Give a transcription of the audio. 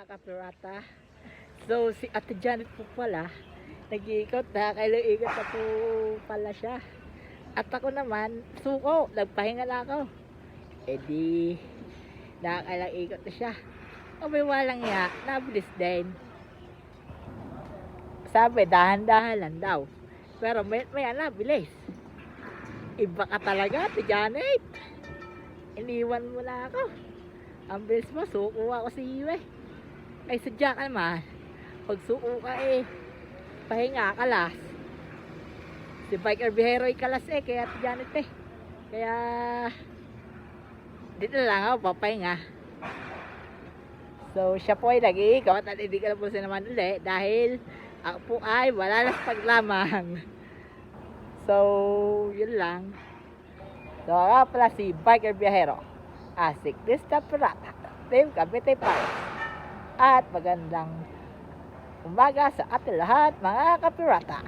mga kapirata. So, si Ate Janet po pala, nag-iikot na, kailang ikot na po pala siya. At ako naman, suko, nagpahinga na ako. E di, nakakailang ikot na siya. O may walang ya, nabilis din. Sabi, dahan-dahan lang daw. Pero may nabilis. Iba ka talaga, Ate Janet. Iniwan mo na ako. Ang bilis mo, suko ako sa iyo eh. Ay sadya ka naman. Pag suko ka eh, pahinga kalas. Si Biker Bihero ay kalas eh, kaya Ate Janet eh. Kaya, dito lang ako, papahinga. So, siya po ay nag-iikot at hindi ka na po siya naman ulit dahil ako po ay wala na sa paglamang. So, yun lang. So, nga pala si Biker Bihero. Asik Dista Pirata. Team Cavite Pirates. At magandang umaga sa ating lahat mga kapirata.